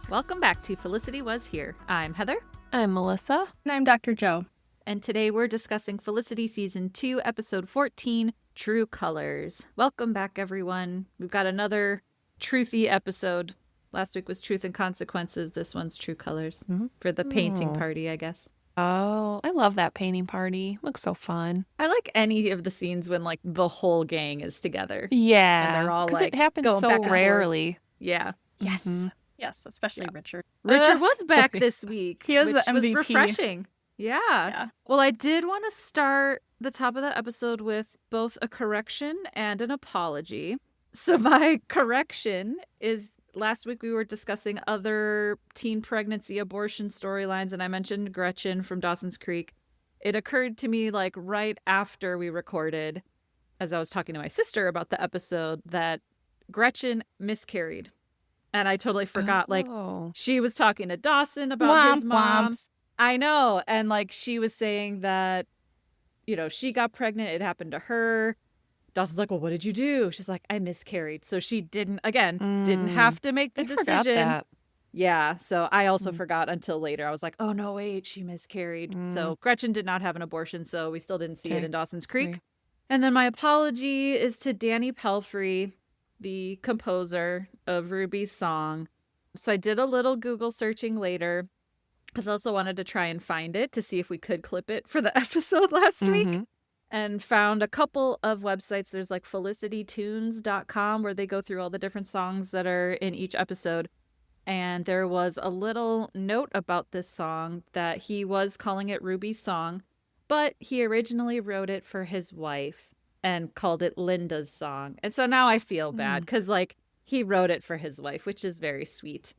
Welcome back to Felicity Was Here. I'm Heather. I'm Melissa. And I'm Dr. Joe. And today we're discussing Felicity Season 2, Episode 14, True Colors. Welcome back, everyone. We've got another truthy episode. Last week was Truth and Consequences. This one's True Colors for the painting party, I guess. Oh, I love that painting party. Looks so fun. I like any of the scenes when like the whole gang is together. Yeah. And they're all like it happens going so back and rarely. forth. Yeah. Yes. Mm-hmm. Yes, especially Richard. Richard was back this week. He was which the MVP. was refreshing. Yeah. Well, I did want to start the top of the episode with both a correction and an apology. So my correction is last week we were discussing other teen pregnancy abortion storylines, and I mentioned Gretchen from Dawson's Creek. It occurred to me like right after we recorded, as I was talking to my sister about the episode, that Gretchen miscarried. And I totally forgot, like, she was talking to Dawson about his mom. I know. And, like, she was saying that, you know, she got pregnant. It happened to her. Dawson's like, well, what did you do? She's like, I miscarried. So she didn't have to make the decision. Forgot that. Yeah. So I also forgot until later. I was like, oh, no, wait, she miscarried. So Gretchen did not have an abortion. So we still didn't see it in Dawson's Creek. Right. And then my apology is to Danny Pelfrey, the composer of Ruby's song. So I did a little Google searching later because I also wanted to try and find it to see if we could clip it for the episode last week, and found a couple of websites. There's like felicitytunes.com where they go through all the different songs that are in each episode. And there was a little note about this song that he was calling it Ruby's song, but he originally wrote it for his wife and called it Linda's song. And so now I feel bad because, like, he wrote it for his wife, which is very sweet.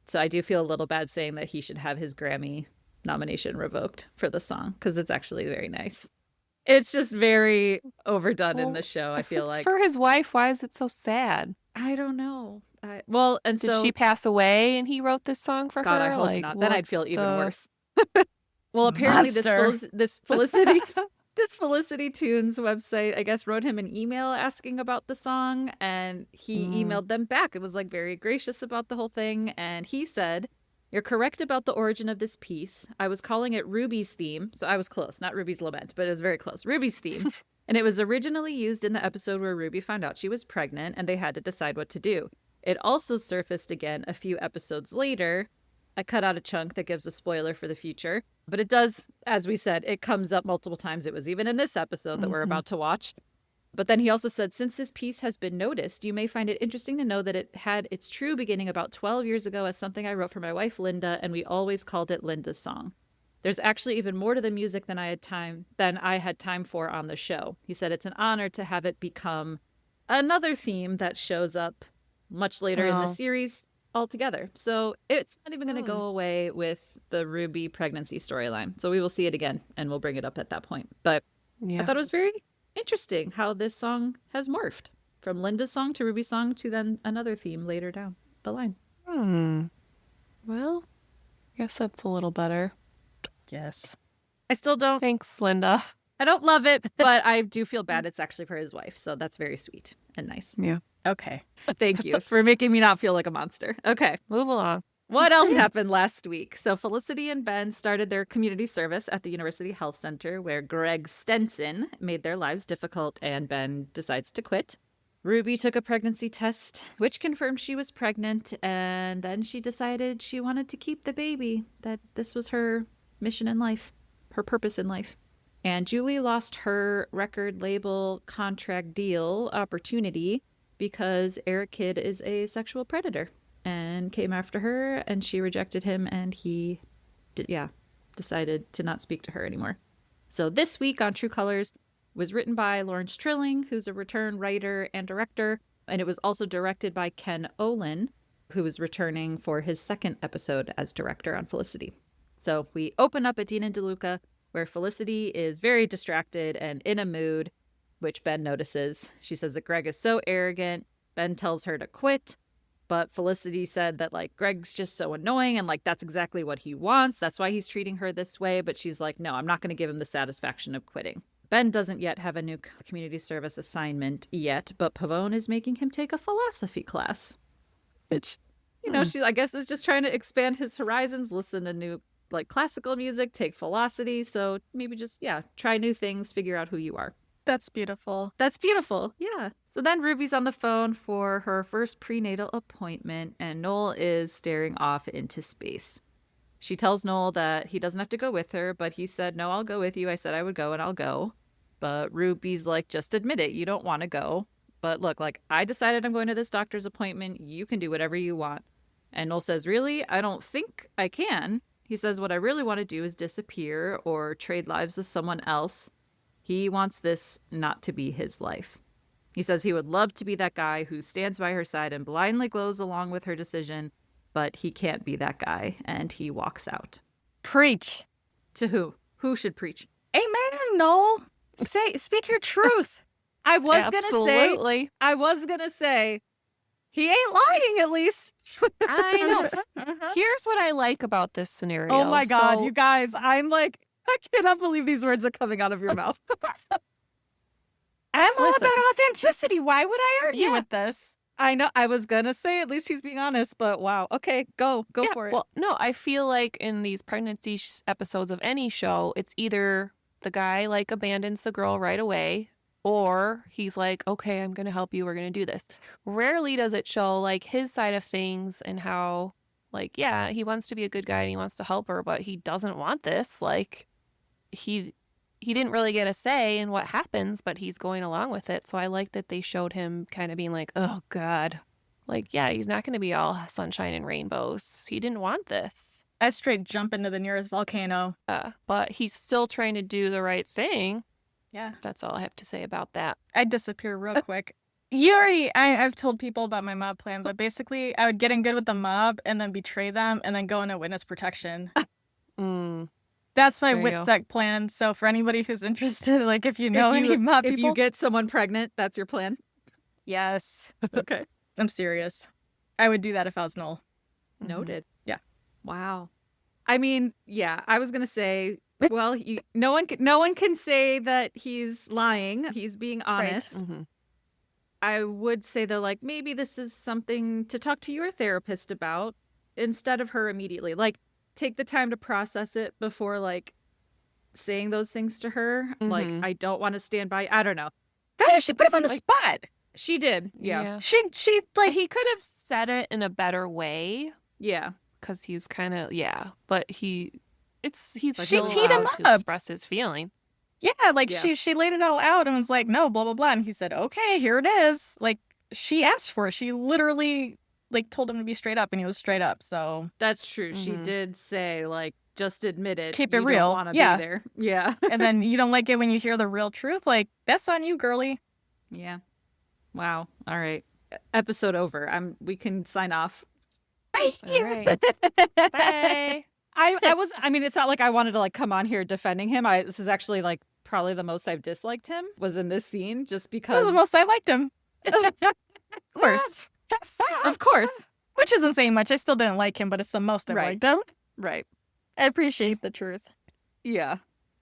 So I do feel a little bad saying that he should have his Grammy nomination revoked for the song because it's actually very nice. It's just very overdone in the show, I feel like. For his wife, why is it so sad? I don't know. Did she pass away and he wrote this song for God, her? I hope not. Then I'd feel even worse. Well, apparently this Felicity Tunes website, I guess, wrote him an email asking about the song, and he emailed them back. It was like very gracious about the whole thing. And he said, "You're correct about the origin of this piece. I was calling it Ruby's theme." So I was close, not Ruby's lament, but it was very close. Ruby's theme. And it was originally used in the episode where Ruby found out she was pregnant and they had to decide what to do. It also surfaced again a few episodes later. I cut out a chunk that gives a spoiler for the future. But it does, as we said, it comes up multiple times. It was even in this episode that we're about to watch. But then he also said, since this piece has been noticed, you may find it interesting to know that it had its true beginning about 12 years ago as something I wrote for my wife, Linda, and we always called it Linda's song. There's actually even more to the music than I had time for on the show. He said it's an honor to have it become another theme that shows up much later in the series altogether. So it's not even going to go away with the Ruby pregnancy storyline. So we will see it again and we'll bring it up at that point. But I thought it was very interesting how this song has morphed from Linda's song to Ruby's song to then another theme later down the line. Well, I guess that's a little better. Yes. I still don't. Thanks, Linda. I don't love it, but I do feel bad. It's actually for his wife. So that's very sweet and nice. Yeah. Okay. Thank you for making me not feel like a monster. Okay. Move along. What else happened last week? So Felicity and Ben started their community service at the University Health Center, where Greg Stenson made their lives difficult and Ben decides to quit. Ruby took a pregnancy test, which confirmed she was pregnant, and then she decided she wanted to keep the baby, that this was her mission in life, her purpose in life. And Julie lost her record label contract deal opportunity because Erik Kidd is a sexual predator and came after her, and she rejected him, and he decided to not speak to her anymore. So this week on True Colors was written by Lawrence Trilling, who's a return writer and director, and it was also directed by Ken Olin, who is returning for his second episode as director on Felicity. So we open up at Dean and DeLuca, where Felicity is very distracted and in a mood, which Ben notices. She says that Greg is so arrogant. Ben tells her to quit, but Felicity said that, like, Greg's just so annoying and, like, that's exactly what he wants. That's why he's treating her this way. But she's like, no, I'm not going to give him the satisfaction of quitting. Ben doesn't yet have a new community service assignment yet, but Pavone is making him take a philosophy class. Which you know, she, I guess, is just trying to expand his horizons, listen to new, like, classical music, take Felicity. So maybe just, try new things, figure out who you are. That's beautiful. That's beautiful. Yeah. So then Ruby's on the phone for her first prenatal appointment, and Noel is staring off into space. She tells Noel that he doesn't have to go with her, but he said, no, I'll go with you. I said I would go, and I'll go. But Ruby's like, just admit it. You don't want to go. But look, like, I decided I'm going to this doctor's appointment. You can do whatever you want. And Noel says, really? I don't think I can. He says, what I really want to do is disappear or trade lives with someone else. He wants this not to be his life. He says he would love to be that guy who stands by her side and blindly goes along with her decision, but he can't be that guy, and he walks out. Preach. To who? Who should preach? Amen, Noel. Speak your truth. I was gonna say, he ain't lying, at least. I know. Here's what I like about this scenario. Oh my God, you guys, I'm like, I cannot believe these words are coming out of your mouth. I'm all about authenticity. Why would I argue with this? I know. I was going to say at least he's being honest, but wow. Okay, go for it. Well, no, I feel like in these pregnancy episodes of any show, it's either the guy like abandons the girl right away, or he's like, okay, I'm going to help you. We're going to do this. Rarely does it show like his side of things and how, like, yeah, he wants to be a good guy and he wants to help her, but he doesn't want this. Like, he didn't really get a say in what happens, but he's going along with it. So I like that they showed him kind of being like, oh God, like, yeah, he's not going to be all sunshine and rainbows. He didn't want this. I straight jump into the nearest volcano. But he's still trying to do the right thing. Yeah. That's all I have to say about that. I'd disappear real quick. I've told people about my mob plan, but basically I would get in good with the mob and then betray them and then go into witness protection. That's my WITSEC plan. So for anybody who's interested, like if you know any mob people. If you get someone pregnant, that's your plan? Yes. Okay. I'm serious. I would do that if I was Noel. Noted. Yeah. Wow. I mean, yeah, I was going to say, well, no one can say that he's lying. He's being honest. Right. Mm-hmm. I would say, though, like, maybe this is something to talk to your therapist about instead of her immediately. Like, take the time to process it before, like, saying those things to her. Mm-hmm. Like, I don't want to stand by. I don't know. Hey, she put him on the spot. She did. Yeah. She like, he could have said it in a better way. Yeah. Because he was kind of, but he's like, still she teed him allowed to up. express his feeling. Yeah, like she laid it all out and was like, no, blah, blah, blah. And he said, okay, here it is. Like, she asked for it. She literally, like, told him to be straight up, and he was straight up, so. That's true. Mm-hmm. She did say, like, just admit it. Keep it you real. Don't want to be there. Yeah. And then you don't like it when you hear the real truth. Like, that's on you, girly. Yeah. Wow. All right. Episode over. We can sign off. Bye. All right. Bye. I mean, it's not like I wanted to, like, come on here defending him. This is actually, like, probably the most I've disliked him was in this scene, just because. Well, the most I liked him. Of course. Of course. Which isn't saying much. I still didn't like him, but it's the most I liked him. Right. I appreciate the truth. Yeah.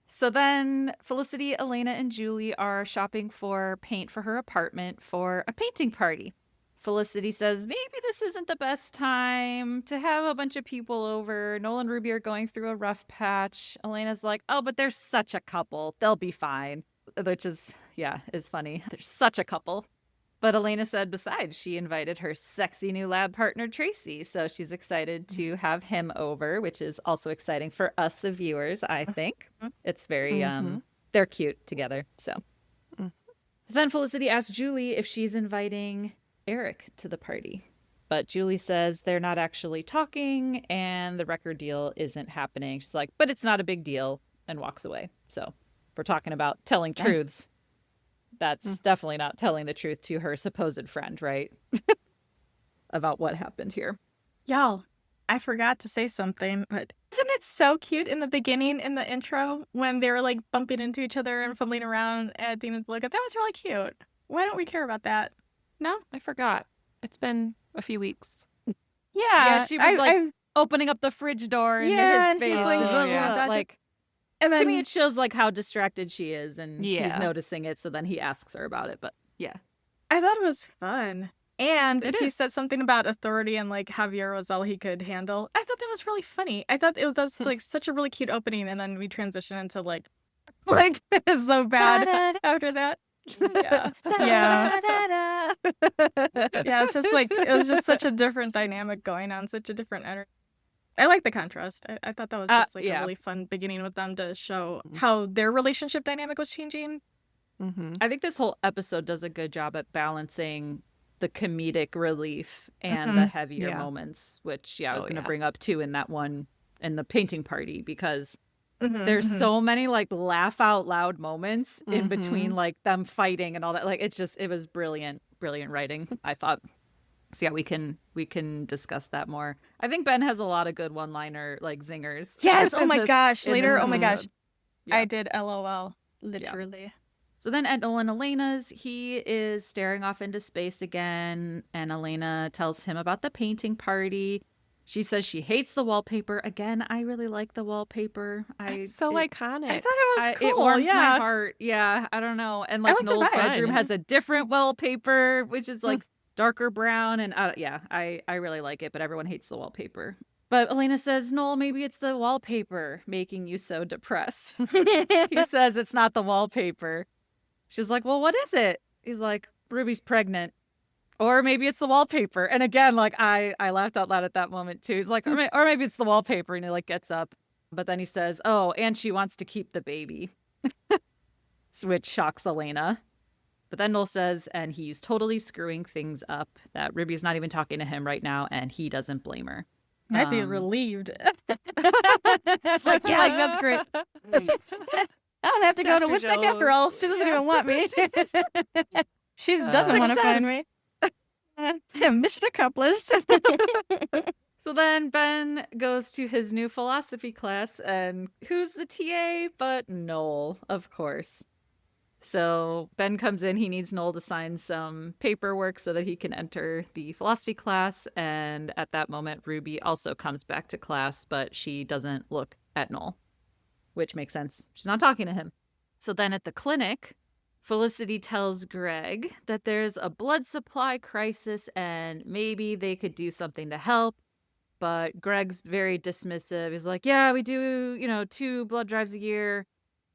So then Felicity, Elena, and Julie are shopping for paint for her apartment for a painting party. Felicity says, maybe this isn't the best time to have a bunch of people over. Noel and Ruby are going through a rough patch. Elena's like, oh, but they're such a couple. They'll be fine. Which is funny. They're such a couple. But Elena said, besides, she invited her sexy new lab partner, Tracy. So she's excited to have him over, which is also exciting for us, the viewers, I think. It's very, they're cute together. So then Felicity asks Julie if she's inviting Erik to the party. But Julie says they're not actually talking and the record deal isn't happening. She's like, but it's not a big deal, and walks away. So if we're talking about telling truths. That's definitely not telling the truth to her supposed friend, right? About what happened here. Y'all, I forgot to say something, but isn't it so cute in the beginning, in the intro, when they were like bumping into each other and fumbling around at Dina's look? That was really cute. Why don't we care about that? No? I forgot. It's been a few weeks. Yeah. She was opening up the fridge door into his face. He's like, and then, to me, it shows like how distracted she is, and he's noticing it. So then he asks her about it. But yeah, I thought it was fun, And he said something about authority and like Javier was all he could handle. I thought that was really funny. I thought it was like such a really cute opening, and then we transition into like it's so bad after that. Yeah. Yeah, it's just like it was just such a different dynamic going on, such a different energy. I like the contrast. I thought that was just like a really fun beginning with them to show how their relationship dynamic was changing. Mm-hmm. I think this whole episode does a good job at balancing the comedic relief and the heavier moments, which I was going to bring up too in that one in the painting party, because there's so many like laugh out loud moments in between like them fighting and all that. Like it was brilliant writing, I thought. So yeah, we can discuss that more. I think Ben has a lot of good one-liner like zingers. Yes. Oh my gosh. Later. Oh my gosh. Yeah. I did LOL literally. Yeah. So then at Noel and Elena's, he is staring off into space again, and Elena tells him about the painting party. She says she hates the wallpaper. Again, I really like the wallpaper. It's so iconic. I thought it was cool. It warms my heart. Yeah, I don't know. And like Noel's bedroom has a different wallpaper, which is like darker brown. And I really like it, but everyone hates the wallpaper. But Elena says, Noel, maybe it's the wallpaper making you so depressed. He says it's not the wallpaper. She's like, well, what is it? He's like, Ruby's pregnant. Or maybe it's the wallpaper. And again, like I laughed out loud at that moment too. He's like, or maybe it's the wallpaper. And he like gets up. But then he says, oh, and she wants to keep the baby. Which shocks Elena. But then Noel says, and he's totally screwing things up, that Ruby's not even talking to him right now, and he doesn't blame her. I'd be relieved. Like, that's great. I don't have to go to Woodstock after all. She doesn't even want me. She doesn't want to find me. Mission accomplished. So then Ben goes to his new philosophy class, and who's the TA but Noel, of course. So Ben comes in. He needs Noel to sign some paperwork so that he can enter the philosophy class. And at that moment, Ruby also comes back to class, but she doesn't look at Noel, which makes sense. She's not talking to him. So then at the clinic, Felicity tells Greg that there's a blood supply crisis and maybe they could do something to help. But Greg's very dismissive. He's like, yeah, we do, 2 blood drives a year.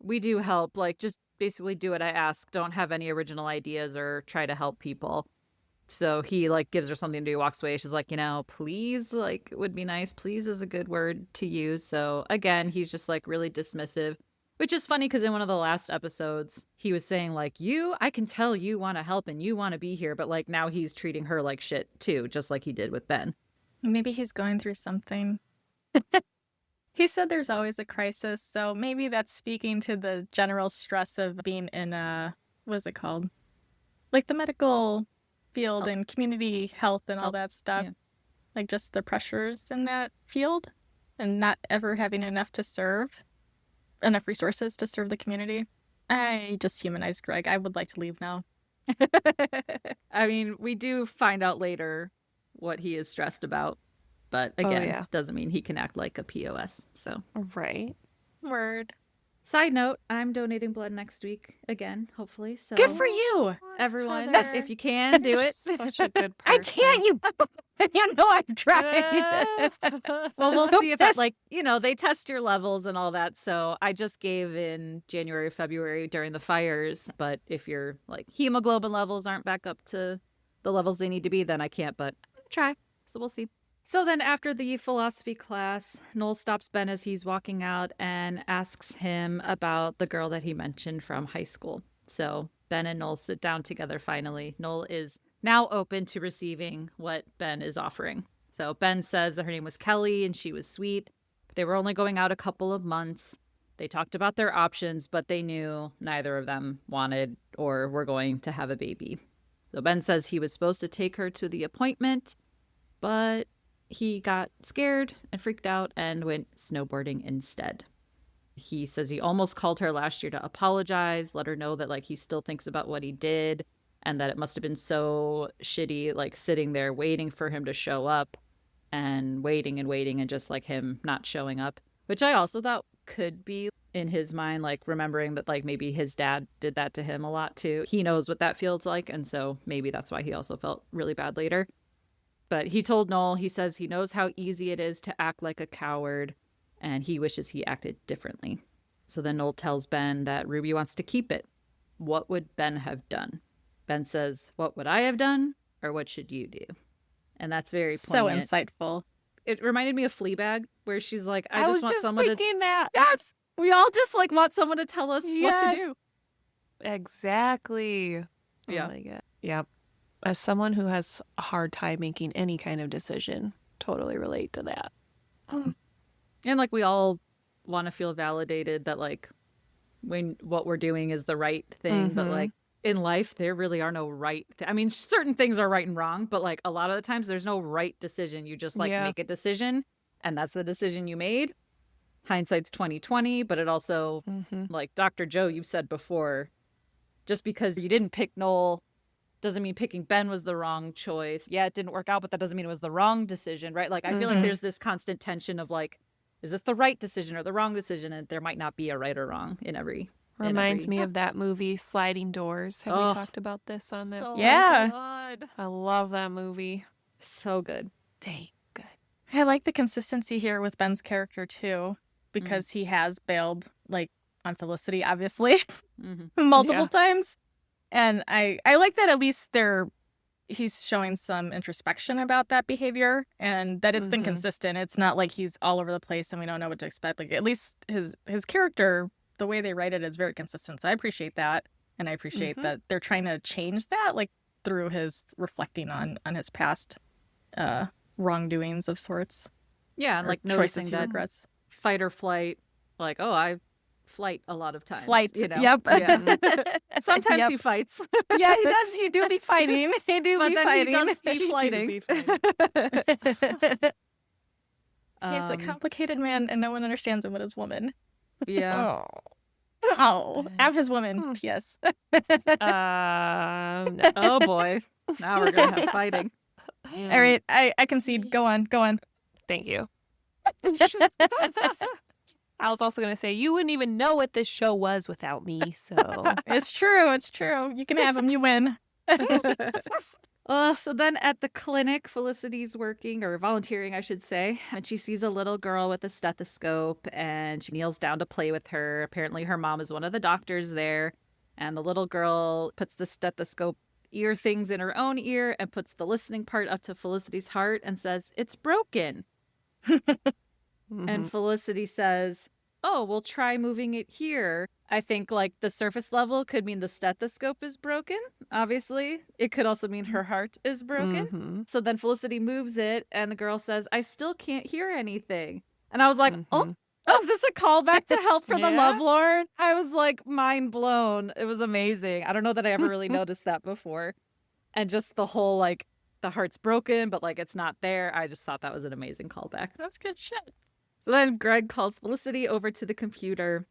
We do help. Like, just basically do what I ask. Don't have any original ideas or try to help people. So he like gives her something to do, walks away. She's like, please, like, it would be nice. Please is a good word to use. So again, he's just like really dismissive, which is funny because in one of the last episodes, he was saying like, I can tell you want to help and you want to be here. But like now he's treating her like shit too, just like he did with Ben. Maybe he's going through something. He said there's always a crisis. So maybe that's speaking to the general stress of being in what's it called? Like the medical field and community health and all that stuff. Yeah. Like just the pressures in that field and not ever having enough resources to serve the community. I just humanized Greg. I would like to leave now. I mean, we do find out later what he is stressed about. But again, doesn't mean he can act like a POS. So right. Word. Side note, I'm donating blood next week again, hopefully. So good for you. Everyone, if you can, do it. Such a good person. I can't, you know I've tried. Well, we'll see if it, like, they test your levels and all that. So I just gave in January, February during the fires. But if your like hemoglobin levels aren't back up to the levels they need to be, then I can't, but I'm gonna try. So we'll see. So then after the philosophy class, Noel stops Ben as he's walking out and asks him about the girl that he mentioned from high school. So Ben and Noel sit down together finally. Noel is now open to receiving what Ben is offering. So Ben says that her name was Kelly and she was sweet. They were only going out a couple of months. They talked about their options, but they knew neither of them wanted or were going to have a baby. So Ben says he was supposed to take her to the appointment, but he got scared and freaked out and went snowboarding instead. He says he almost called her last year to apologize, let her know that like he still thinks about what he did and that it must have been so shitty, like sitting there waiting for him to show up and waiting and just like him not showing up. Which I also thought could be in his mind, like remembering that like maybe his dad did that to him a lot too. He knows what that feels like, and so maybe that's why he also felt really bad later. But he told Noel, he says he knows how easy it is to act like a coward, and he wishes he acted differently. So then Noel tells Ben that Ruby wants to keep it. What would Ben have done? Ben says, what would I have done, or what should you do? And that's very poignant. So insightful. It reminded me of Fleabag, where she's like, I just want someone thinking that. Yes! We all just like want someone to tell us what to do. Exactly. Yeah. Oh my God. Yep. As someone who has a hard time making any kind of decision, totally relate to that. And like we all want to feel validated that like when what we're doing is the right thing, but like in life there really are no right I mean, certain things are right and wrong, but like a lot of the times there's no right decision. You just like make a decision, and that's the decision you made. Hindsight's 20/20, but it also like Dr. Joe, you've said before, just because you didn't pick Noel doesn't mean picking Ben was the wrong choice. Yeah, it didn't work out, but that doesn't mean it was the wrong decision, right? Like I feel like there's this constant tension of like, is this the right decision or the wrong decision? And there might not be a right or wrong in every. Reminds me of that movie Sliding Doors. Have we talked about this on the? Yeah, I love that movie. So good. Dang good. I like the consistency here with Ben's character too, because he has bailed like on Felicity, obviously, multiple times, and I like that at least he's showing some introspection about that behavior, and that it's been consistent. It's not like he's all over the place and we don't know what to expect. Like at least his character, the way they write it, is very consistent. So I appreciate that, and I appreciate that they're trying to change that, like through his reflecting on his past wrongdoings of sorts. Yeah, and like choices noticing he that regrets. Fight or flight, like I flight a lot of times. Flights, you know? yep. Yeah. Sometimes he fights. Yeah, he does. He do be fighting. He do but be then fighting. he does be flighting. He's a complicated man, and no one understands him but his woman. Yeah. Oh, I'm his woman. Yes. No. Oh boy, now we're gonna have fighting. All right, I concede. Go on. Thank you. I was also going to say, you wouldn't even know what this show was without me, so. It's true. You can have him. You win. So then at the clinic, Felicity's working, or volunteering, I should say, and she sees a little girl with a stethoscope, and she kneels down to play with her. Apparently her mom is one of the doctors there, and the little girl puts the stethoscope ear things in her own ear and puts the listening part up to Felicity's heart and says, "It's broken." And Felicity says, "Oh, we'll try moving it here." I think like the surface level could mean the stethoscope is broken. Obviously, it could also mean her heart is broken. So then Felicity moves it and the girl says, "I still can't hear anything." And I was like, oh, is this a callback to Help for the Lovelorn? I was like mind blown. It was amazing. I don't know that I ever really noticed that before. And just the whole like the heart's broken, but like it's not there. I just thought that was an amazing callback. That's good shit. So then Greg calls Felicity over to the computer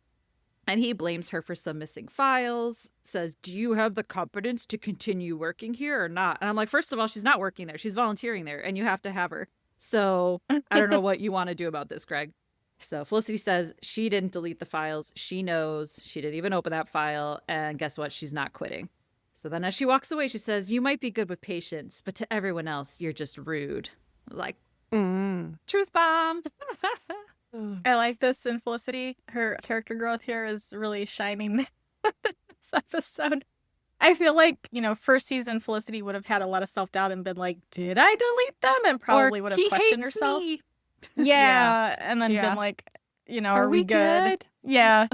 and he blames her for some missing files, says, "Do you have the competence to continue working here or not?" And I'm like, first of all, she's not working there. She's volunteering there and you have to have her. So I don't know what you want to do about this, Greg. So Felicity says she didn't delete the files. She knows. She didn't even open that file. And guess what? She's not quitting. So then as she walks away, she says, "You might be good with patience, but to everyone else, you're just rude." I was like, truth bomb. I like this in Felicity. Her character growth here is really shining this episode. I feel like, first season Felicity would have had a lot of self-doubt and been like, did I delete them? And probably would have questioned herself. Me. Yeah. And then been like, are we good? Yeah.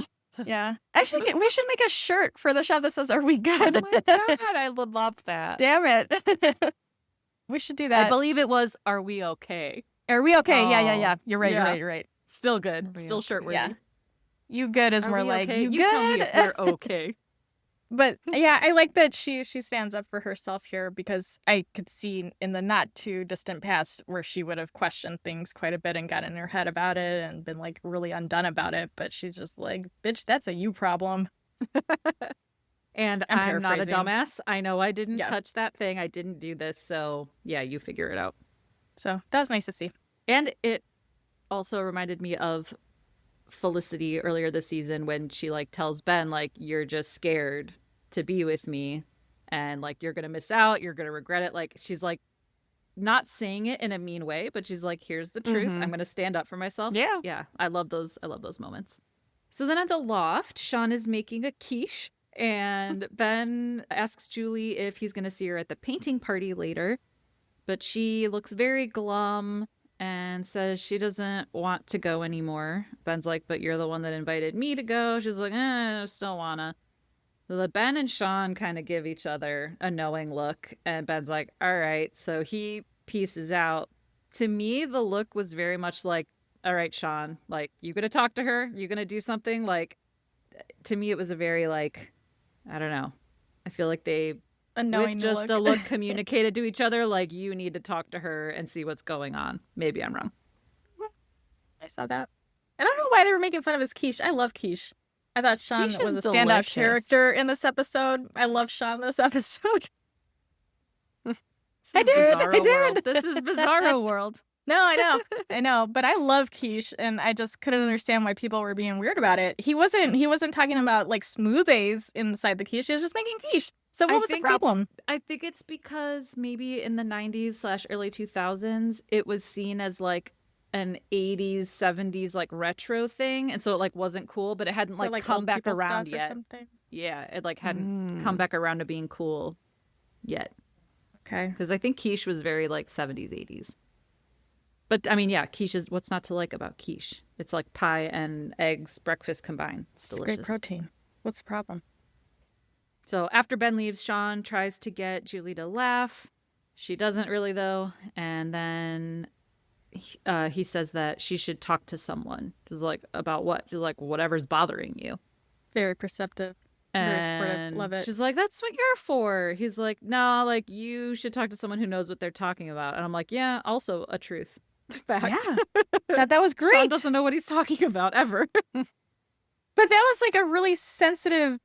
Yeah. Actually, we should make a shirt for the show that says, "Are we good?" Oh my God, I would love that. Damn it. We should do that. I believe it was, "Are we okay?" Are we okay? Oh, Yeah. You're right. Still good. Still shirt worthy. Yeah. You good is more like, okay? You You good? tell me if we're okay. But yeah, I like that she stands up for herself here, because I could see in the not too distant past where she would have questioned things quite a bit and got in her head about it and been like really undone about it. But she's just like, bitch, that's a you problem. And I'm not a paraphrasing. dumbass. I know I didn't touch that thing. I didn't do this. So yeah, you figure it out. So that was nice to see. And it also reminded me of Felicity earlier this season when she like tells Ben like, you're just scared to be with me and like you're gonna miss out, you're gonna regret it. Like she's like not saying it in a mean way, but she's like, here's the truth. I'm gonna stand up for myself. Yeah, I love those moments. So then at the loft, Sean is making a quiche, and Ben asks Julie if he's gonna see her at the painting party later, but she looks very glum and says she doesn't want to go anymore. Ben's like, but you're the one that invited me to go. She's like, I still wanna. So the Ben and Sean kind of give each other a knowing look, and Ben's like, all right. So he pieces out. To me, the look was very much like, all right, Sean, like, you gonna talk to her? You gonna do something? Like, to me, it was a very, like, I don't know. I feel like they, with just a look, communicated to each other, like, you need to talk to her and see what's going on. Maybe I'm wrong. I saw that. I don't know why they were making fun of his quiche. I love quiche. I thought Sean was a standout character in this episode. I love Sean this episode. I did. This is Bizarro World. No, I know. But I love quiche, and I just couldn't understand why people were being weird about it. He wasn't talking about like smoothies inside the quiche. He was just making quiche. So what was the problem? I think it's because maybe in the 90s / early 2000s, it was seen as like an 80s, 70s like retro thing, and so it like wasn't cool, but it hadn't like come back around yet. Yeah, it like hadn't come back around to being cool yet. Okay. Because I think quiche was very like 70s, 80s. But I mean, yeah, quiche is, what's not to like about quiche? It's like pie and eggs, breakfast combined. It's delicious. Great protein. What's the problem? So after Ben leaves, Sean tries to get Julie to laugh. She doesn't really though, and then he says that she should talk to someone. She's like, about what? She's like, whatever's bothering you. Very perceptive. Very supportive. Love it. She's like, that's what you're for. He's like, no, like, you should talk to someone who knows what they're talking about. And I'm like, yeah, also a truth. Fact. Yeah. That was great. Sean doesn't know what he's talking about ever. But that was like a really sensitive,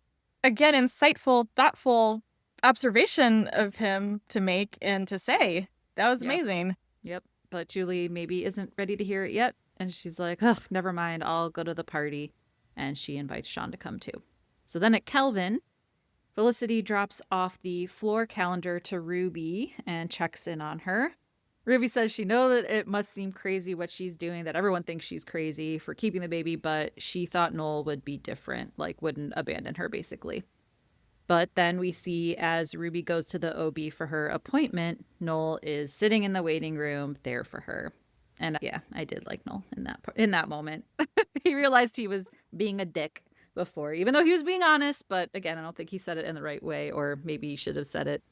again, insightful, thoughtful observation of him to make and to say. That was amazing. Yep. But Julie maybe isn't ready to hear it yet. And she's like, oh, never mind. I'll go to the party. And she invites Sean to come too. So then at Kelvin, Felicity drops off the floor calendar to Ruby and checks in on her. Ruby says she knows that it must seem crazy what she's doing, that everyone thinks she's crazy for keeping the baby, but she thought Noel would be different, like wouldn't abandon her basically. But then we see as Ruby goes to the OB for her appointment, Noel is sitting in the waiting room there for her. And yeah, I did like Noel in that moment. He realized he was being a dick before, even though he was being honest. But again, I don't think he said it in the right way, or maybe he should have said it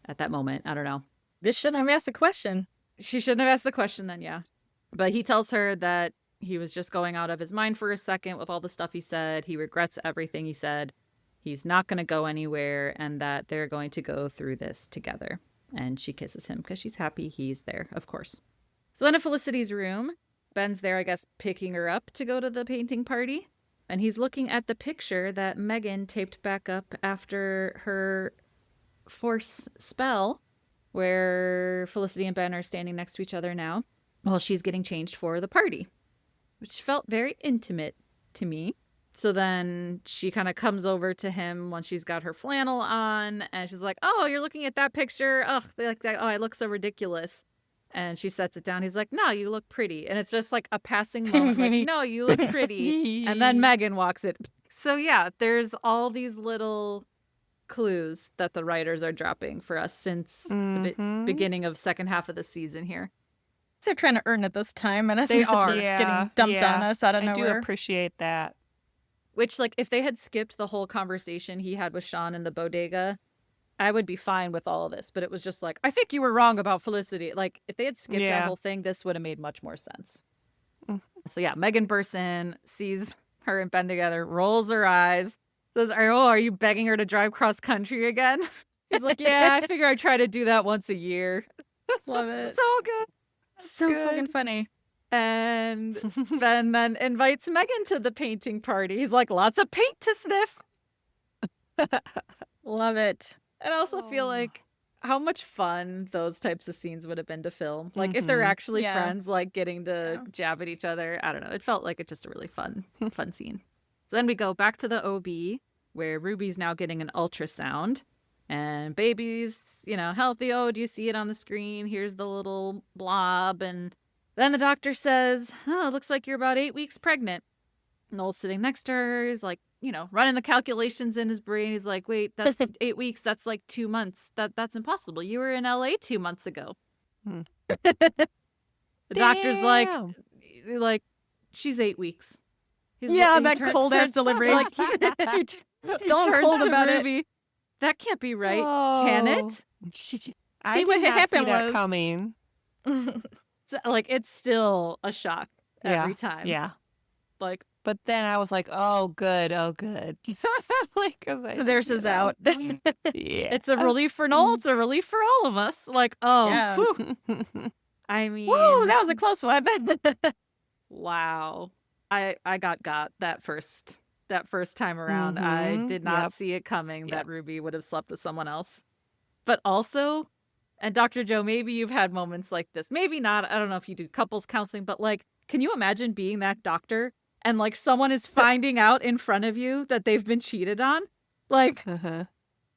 at that moment. I don't know. This shouldn't have asked a question. She shouldn't have asked the question then, yeah. But he tells her that he was just going out of his mind for a second with all the stuff he said. He regrets everything he said. He's not going to go anywhere, and that they're going to go through this together. And she kisses him because she's happy he's there, of course. So then at Felicity's room, Ben's there, I guess, picking her up to go to the painting party. And he's looking at the picture that Megan taped back up after her force spell, where Felicity and Ben are standing next to each other now while she's getting changed for the party, which felt very intimate to me. So then she kind of comes over to him when she's got her flannel on, and she's like, oh, you're looking at that picture? Oh, like that. Oh, I look so ridiculous. And she sets it down. He's like, no, you look pretty. And it's just like a passing moment. Like, no, you look pretty. And then Megan walks it. So yeah, there's all these little clues that the writers are dropping for us since the beginning of second half of the season here. They're trying to earn it this time. And they are just getting dumped on us out of nowhere. I do appreciate that. Which, like, if they had skipped the whole conversation he had with Sean in the bodega, I would be fine with all of this. But it was just like, I think you were wrong about Felicity. Like, if they had skipped that whole thing, this would have made much more sense. So yeah, Megan bursts in, sees her and Ben together, rolls her eyes, says, are you begging her to drive cross country again? He's like, yeah, I figure I try to do that once a year. Love it. So good. So good. Fucking funny. And Ben then invites Megan to the painting party. He's like, lots of paint to sniff. Love it. And I also feel like how much fun those types of scenes would have been to film. Like if they're actually friends, like getting to jab at each other. I don't know. It felt like it's just a really fun scene. So then we go back to the OB where Ruby's now getting an ultrasound and baby's, healthy. Oh, do you see it on the screen? Here's the little blob. And then the doctor says, oh, it looks like you're about 8 weeks pregnant. Noel's sitting next to her. He's like, running the calculations in his brain. He's like, wait, that's 8 weeks. That's like 2 months. That's impossible. You were in LA 2 months ago. The doctor's like, she's 8 she's 8 weeks. That cold ass delivery. Like, don't cold about Ruby. That can't be right. Can it? See what happened was coming. So, like, it's still a shock every time. Yeah. Like, but then I was like, oh, good. Like, theirs is out. It's a relief for Noel. It's a relief for all of us. Like, I mean, whoa, that was a close one. Wow. I got that first time around. I did not see it coming that Ruby would have slept with someone else. But also, and Dr. Joe, maybe you've had moments like this. Maybe not. I don't know if you do couples counseling, but like, can you imagine being that doctor and like someone is finding out in front of you that they've been cheated on? Like, I don't know.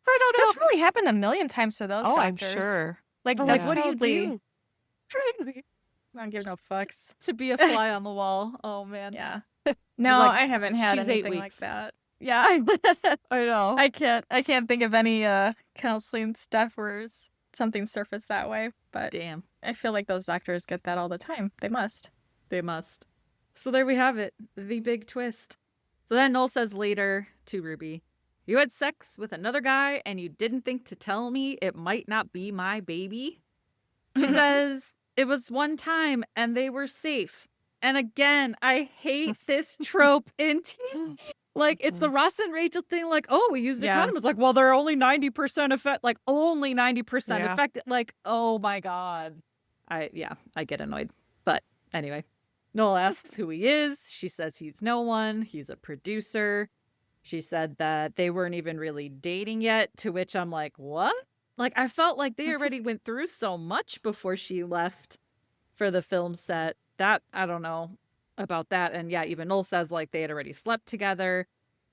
That's really happened a million times to those doctors. I'm sure. Like, but that's what do you do? Crazy. I don't give no fucks. To be a fly on the wall. Oh, man. Yeah. No, like, I haven't had she's anything 8 like weeks. that. Yeah. I know. I can't think of any counseling stuff where something surfaced that way, but Damn. I feel like those doctors get that all the time. They must. So there we have it. The big twist. So then Noel says later to Ruby, you had sex with another guy and you didn't think to tell me it might not be my baby? She says, it was one time and they were safe. And again, I hate this trope in TV. Like, it's the Ross and Rachel thing. Like, oh, we used the condom. It's like, well, they're only 90% effective. Like, only 90% effective. Like, oh my God. I get annoyed. But anyway, Noel asks who he is. She says he's no one. He's a producer. She said that they weren't even really dating yet, to which I'm like, what? Like, I felt like they already went through so much before she left for the film set. That, I don't know about that. And yeah, even Noel says like they had already slept together.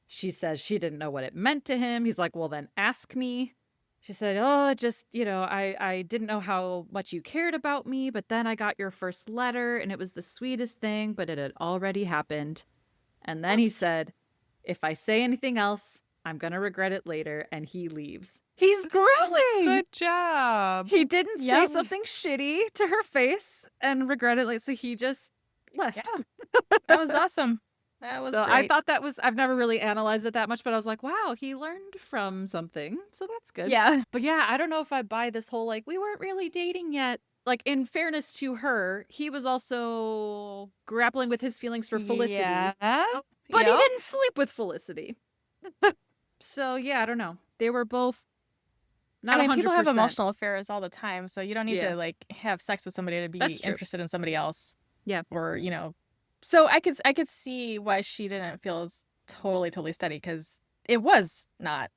She says she didn't know what it meant to him. He's like, well, then ask me. She said, oh, just, I didn't know how much you cared about me, but then I got your first letter and it was the sweetest thing, but it had already happened. And then he said, if I say anything else, I'm going to regret it later. And he leaves. He's growing. Good job. He didn't say something shitty to her face and regret it later. So he just left. Yeah. That was awesome. That was great. I thought that was, I've never really analyzed it that much, but I was like, wow, he learned from something. So that's good. Yeah. But yeah, I don't know if I buy this whole, like, we weren't really dating yet. Like, in fairness to her, he was also grappling with his feelings for Felicity. Yeah. But he didn't sleep with Felicity. So yeah, I don't know. They were both not 100%. People have emotional affairs all the time, so you don't need to like have sex with somebody to be interested in somebody else. Yeah. Or, so I could see why she didn't feel as totally steady, because it was not.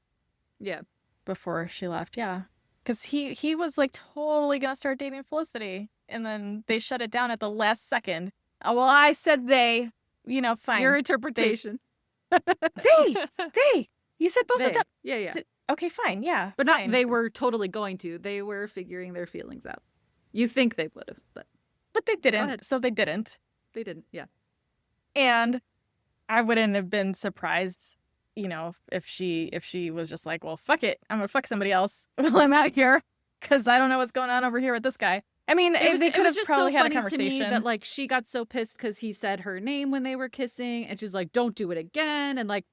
Yeah. Before she left, yeah. Because he was like totally gonna start dating Felicity, and then they shut it down at the last second. Oh, well, I said they, fine. Your interpretation. They. You said both of them. Yeah. Okay, fine, yeah. But not they were totally going to. They were figuring their feelings out. You think they would have, but they didn't. So they didn't. They didn't, yeah. And I wouldn't have been surprised, if she was just like, well, fuck it, I'm gonna fuck somebody else while I'm out here, because I don't know what's going on over here with this guy. I mean, they could have probably had a conversation. To me that like she got so pissed because he said her name when they were kissing, and she's like, "Don't do it again." And like,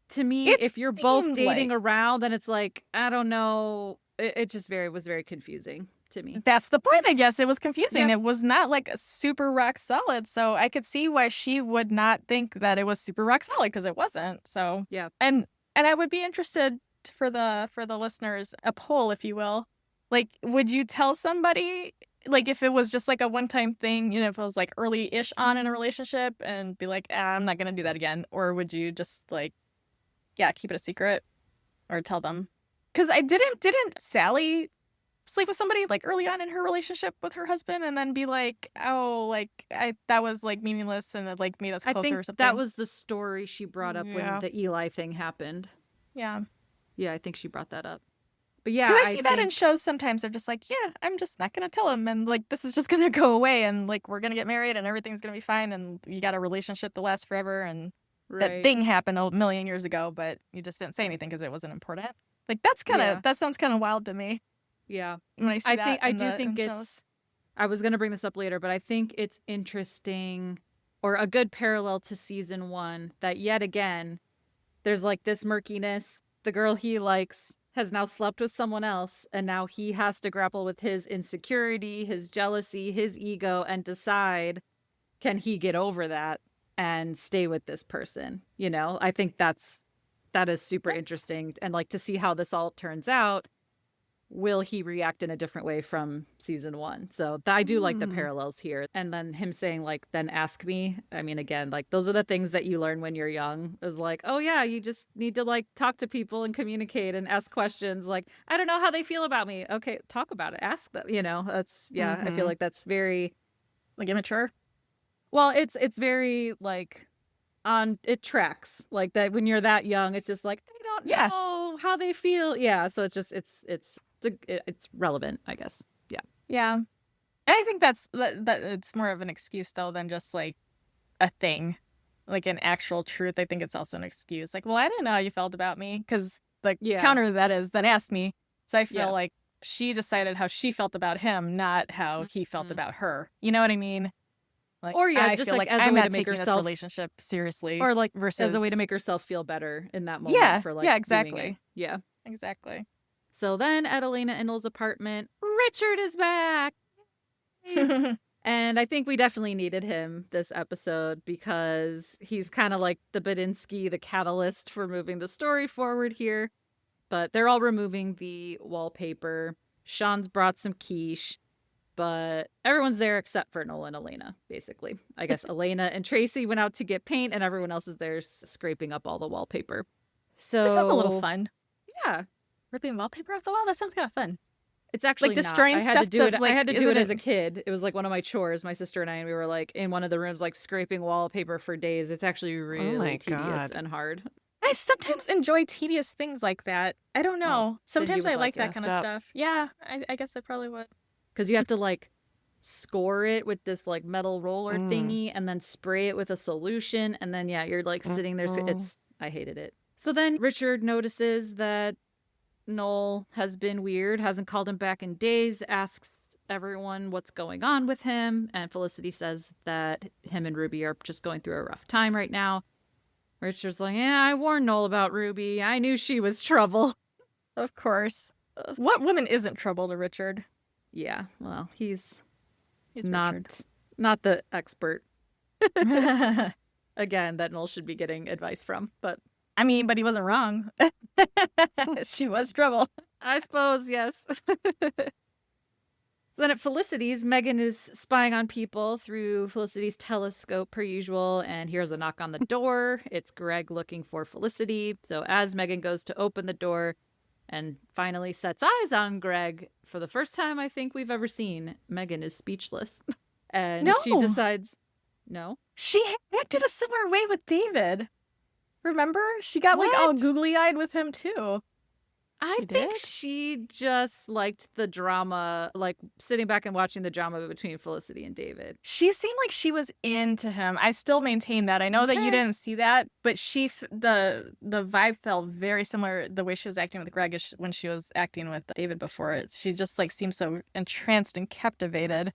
to me, if you're both dating around, then it's like, I don't know. It just was very confusing to me. That's the point, I guess. It was confusing. Yep. It was not like super rock solid, so I could see why she would not think that it was super rock solid, because it wasn't. So yeah, and I would be interested for the listeners, a poll, if you will. Like, would you tell somebody? Like, if it was just like a one-time thing, if it was like early-ish on in a relationship, and be like, I'm not gonna do that again, or would you just like, keep it a secret, or tell them? Because I didn't Sally sleep with somebody like early on in her relationship with her husband and then be like, oh, like that was like meaningless and it like made us closer I think or something. that was the story she brought up when the Eli thing happened. Yeah. Yeah, I think she brought that up. But yeah, because I see that in shows sometimes. They're just like, yeah, I'm just not going to tell him. And like, this is just going to go away. And like, we're going to get married and everything's going to be fine. And you got a relationship that lasts forever. And that thing happened a million years ago, but you just didn't say anything because it wasn't important. Like, that's kind of, that sounds kind of wild to me. Yeah. When I see that I do think it's, I was going to bring this up later, but I think it's interesting or a good parallel to season 1 that yet again, there's like this murkiness. The girl he likes has now slept with someone else, and now he has to grapple with his insecurity, his jealousy, his ego, and decide, can he get over that and stay with this person? You know, I think that is super interesting. And like to see how this all turns out, will he react in a different way from season 1? So I do like the parallels here. And then him saying like, then ask me. I mean, again, like those are the things that you learn when you're young is like, oh yeah, you just need to like talk to people and communicate and ask questions. Like, I don't know how they feel about me. Okay, talk about it. Ask them, you know, that's, I feel like that's very like immature. Well, it's very like it tracks like that when you're that young. It's just like, I don't know how they feel. Yeah. So it's just, it's relevant, I guess. Yeah. Yeah. And I think that it's more of an excuse though than just like a thing, like an actual truth. I think it's also an excuse. Like, well, I didn't know how you felt about me because like counter to that is then ask me. So I feel like she decided how she felt about him, not how he felt about her. You know what I mean? Like, or I just feel like like as I'm a way not to make taking herself this relationship seriously, or like versus as a way to make herself feel better in that moment. For like exactly. Yeah, exactly. So then at Elena and Noel's apartment, Richard is back. And I think we definitely needed him this episode because he's kind of like the Badinsky, the catalyst for moving the story forward here. But they're all removing the wallpaper. Sean's brought some quiche, but everyone's there except for Noel and Elena, basically. I guess Elena and Tracy went out to get paint and everyone else is there scraping up all the wallpaper. So this sounds a little fun. Yeah. Ripping wallpaper off the wall? That sounds kind of fun. It's actually like destroying not. stuff. I had to do it. Like, I had to do it as a kid. It was like one of my chores. My sister and I, and we were like in one of the rooms, like scraping wallpaper for days. It's actually really tedious and hard. I sometimes enjoy tedious things like that. I don't know. Sometimes I like that kind of stuff. Yeah, I guess I probably would. Because you have to like score it with this like metal roller thingy, and then spray it with a solution, and then you're like sitting there. So I hated it. So then Richard notices that Noel has been weird, hasn't called him back in days, asks everyone what's going on with him, and Felicity says that him and Ruby are just going through a rough time right now. Richard's like, yeah, I warned Noel about Ruby. I knew she was trouble. Of course. What woman isn't trouble to Richard? Yeah, well, he's not the expert. Again, that Noel should be getting advice from, but I mean, but he wasn't wrong. She was trouble. I suppose, yes. Then at Felicity's, Megan is spying on people through Felicity's telescope per usual, and here's a knock on the door. It's Greg looking for Felicity. So as Megan goes to open the door and finally sets eyes on Greg, for the first time I think we've ever seen, Megan is speechless. And she decides, no. She acted a similar way with David. Remember? She got like all googly-eyed with him too. I think she just liked the drama, like sitting back and watching the drama between Felicity and David. She seemed like she was into him. I still maintain that. I know that you didn't see that, but the vibe felt very similar the way she was acting with Greg when she was acting with David before it. She just like seemed so entranced and captivated.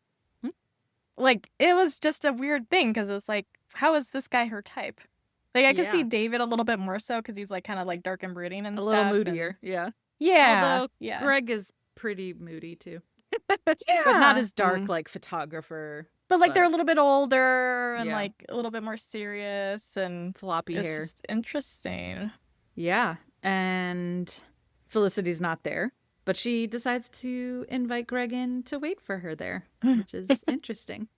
Like it was just a weird thing because it was like, how is this guy her type? Like, I can see David a little bit more so because he's, like, kind of, like, dark and brooding and stuff. A little moodier, yeah. Yeah. Although Greg is pretty moody, too. But not as dark, like, photographer. But, like, they're a little bit older and, like, a little bit more serious and floppy hair. It's just interesting. Yeah. And Felicity's not there. But she decides to invite Greg in to wait for her there, which is interesting.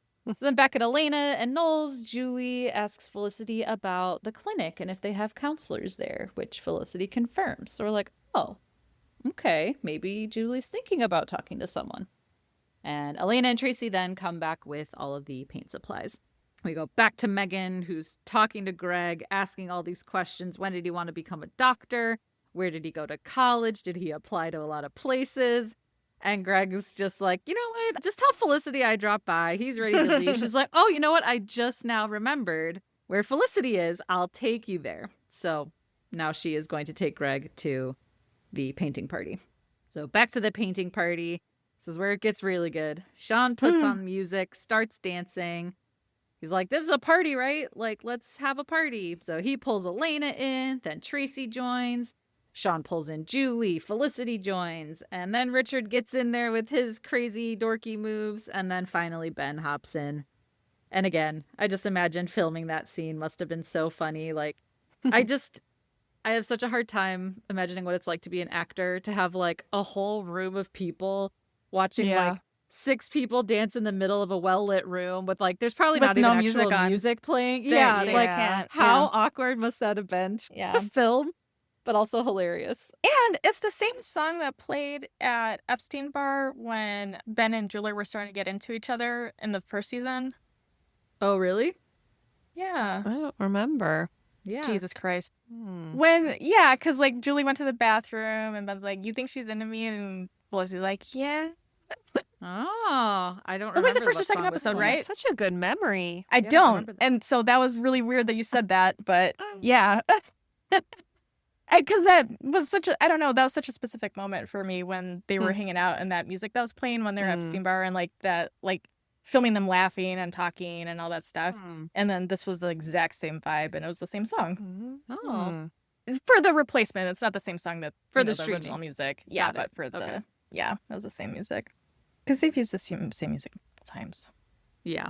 Then back at Elena and Noel's, Julie asks Felicity about the clinic and if they have counselors there, which Felicity confirms. So we're like, oh, okay, maybe Julie's thinking about talking to someone. And Elena and Tracy then come back with all of the paint supplies. We go back to Megan, who's talking to Greg, asking all these questions. When did he want to become a doctor? Where did he go to college? Did he apply to a lot of places? And Greg's just like, you know what? Just tell Felicity I dropped by. He's ready to leave. She's like, oh, you know what? I just now remembered where Felicity is. I'll take you there. So now she is going to take Greg to the painting party. So back to the painting party. This is where it gets really good. Sean puts on music, starts dancing. He's like, this is a party, right? Like, let's have a party. So he pulls Elena in, then Tracy joins. Sean pulls in Julie, Felicity joins, and then Richard gets in there with his crazy dorky moves, and then finally Ben hops in. And again, I just imagine filming that scene must have been so funny. Like, I have such a hard time imagining what it's like to be an actor, to have like a whole room of people watching like 6 people dance in the middle of a well-lit room with like, there's probably not even actual music playing. How awkward must that have been to film, but also hilarious. And it's the same song that played at Epstein Bar when Ben and Julie were starting to get into each other in the first season. Oh, really? Yeah. I don't remember. Yeah. Jesus Christ. Because like Julie went to the bathroom and Ben's like, you think she's into me? And Felicity's like, yeah. Oh, I don't remember. It was like the first or second episode, right? Such a good memory. I don't. And so that was really weird that you said that, but yeah. Because that was I don't know, that was such a specific moment for me when they were hanging out and that music that was playing when they were at Epstein Bar and like that, like filming them laughing and talking and all that stuff. And then this was the exact same vibe and it was the same song. Oh. For the replacement, it's not the same song that for the original music. Yeah, but for the it was the same music. Because they've used the same music times. Yeah.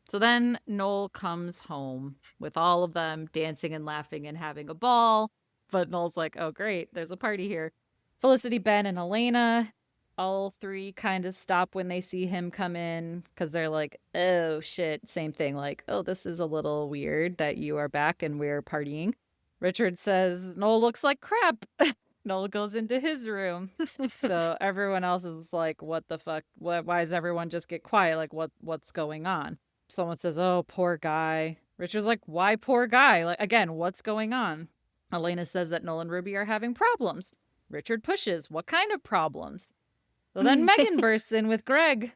So then Noel comes home with all of them dancing and laughing and having a ball. But Noel's like, oh, great, there's a party here. Felicity, Ben, and Elena, all 3 kind of stop when they see him come in because they're like, oh, shit, same thing. Like, oh, this is a little weird that you are back and we're partying. Richard says, Noel looks like crap. Noel goes into his room. So everyone else is like, what the fuck? Why does everyone just get quiet? Like, what's going on? Someone says, oh, poor guy. Richard's like, why poor guy? Like, again, what's going on? Elena says that Noel and Ruby are having problems. Richard pushes. What kind of problems? So then Megan bursts in with Greg.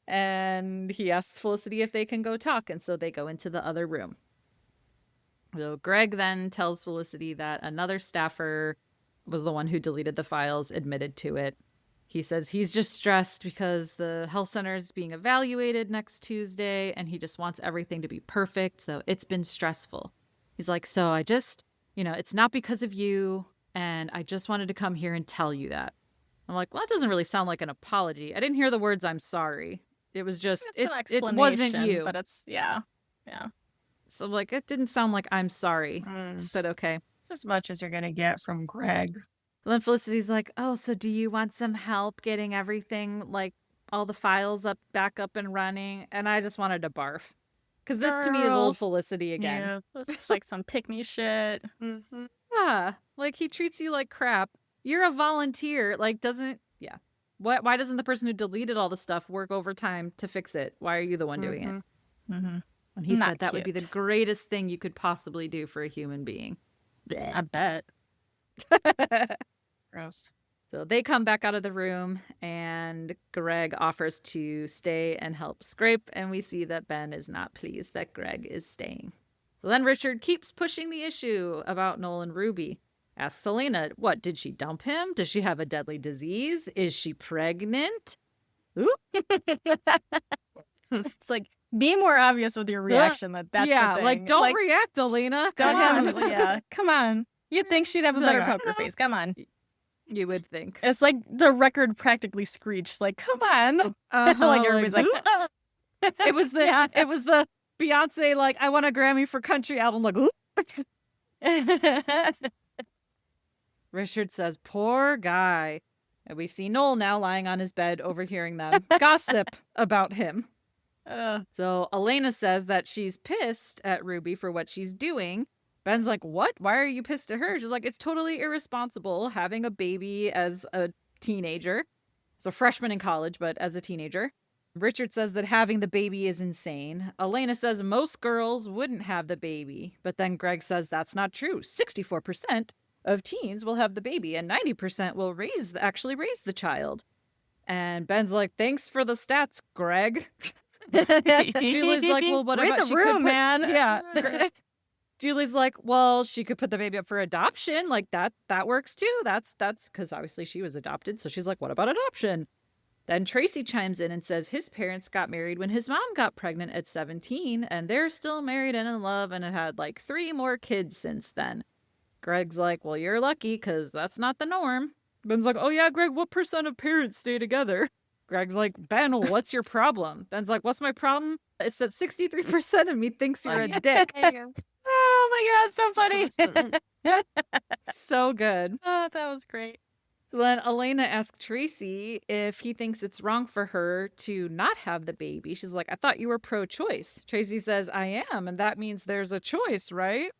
And he asks Felicity if they can go talk. And so they go into the other room. So Greg then tells Felicity that another staffer was the one who deleted the files, admitted to it. He says he's just stressed because the health center is being evaluated next Tuesday and he just wants everything to be perfect. So it's been stressful. He's like, so I just, it's not because of you. And I just wanted to come here and tell you that. I'm like, well, that doesn't really sound like an apology. I didn't hear the words, I'm sorry. It was just, it wasn't you. But it's, yeah. So, like, it didn't sound like I'm sorry, but okay. It's as much as you're going to get from Greg. And then Felicity's like, oh, so do you want some help getting everything, like, all the files back up and running? And I just wanted to barf. Because this, to me, is old Felicity again. Yeah, this is like some pick-me shit. Yeah, like, he treats you like crap. You're a volunteer. Like, why doesn't the person who deleted all the stuff work overtime to fix it? Why are you the one doing it? And he said that would be the greatest thing you could possibly do for a human being. I bet. Gross. So they come back out of the room and Greg offers to stay and help scrape. And we see that Ben is not pleased that Greg is staying. So then Richard keeps pushing the issue about Noel and Ruby. Asks Elena, what, did she dump him? Does she have a deadly disease? Is she pregnant? Ooh. It's like, be more obvious with your reaction that's the thing. Like, don't react, Elena. Come on. You'd think she'd have a better poker face. Come on. You would think. It's like the record practically screeched. Like, come on. Like everybody's like, it was the Beyonce, like, I want a Grammy for country album. Like, Richard says, poor guy. And we see Noel now lying on his bed overhearing them gossip about him. So Elena says that she's pissed at Ruby for what she's doing, Ben's like, what? Why are you pissed at her? She's like, it's totally irresponsible having a baby as a teenager. So freshman in college, but as a teenager. Richard says that having the baby is insane. Elena says most girls wouldn't have the baby. But then Greg says that's not true. 64% of teens will have the baby and 90% will actually raise the child. And Ben's like, thanks for the stats, Greg. Julie's like, well, what Read about the room, man? Yeah. Julie's like, well, she could put the baby up for adoption. Like that works too. That's because obviously she was adopted. So she's like, what about adoption? Then Tracy chimes in and says his parents got married when his mom got pregnant at 17, and they're still married and in love and have had like 3 more kids since then. Greg's like, well, you're lucky because that's not the norm. Ben's like, oh yeah, Greg, what % of parents stay together? Greg's like, Ben, what's your problem? Ben's like, what's my problem? It's that 63% of me thinks you're a dick. Oh my God, so funny. So good. Oh, that was great. Then Elena asks Tracy if he thinks it's wrong for her to not have the baby. She's like, I thought you were pro-choice. Tracy says, I am, and that means there's a choice, right?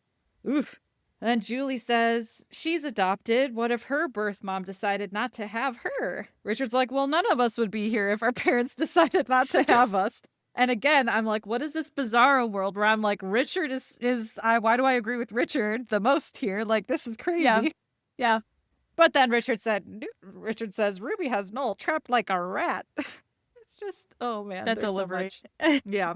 Oof. And Julie says she's adopted. What if her birth mom decided not to have her? Richard's like, well, none of us would be here if our parents decided not to have us. And again, I'm like, what is this bizarro world where I'm like, Richard why do I agree with Richard the most here? Like, this is crazy. Yeah. But then Richard says, Ruby has Noel trapped like a rat. It's just, oh man. That delivery. So much. Yeah.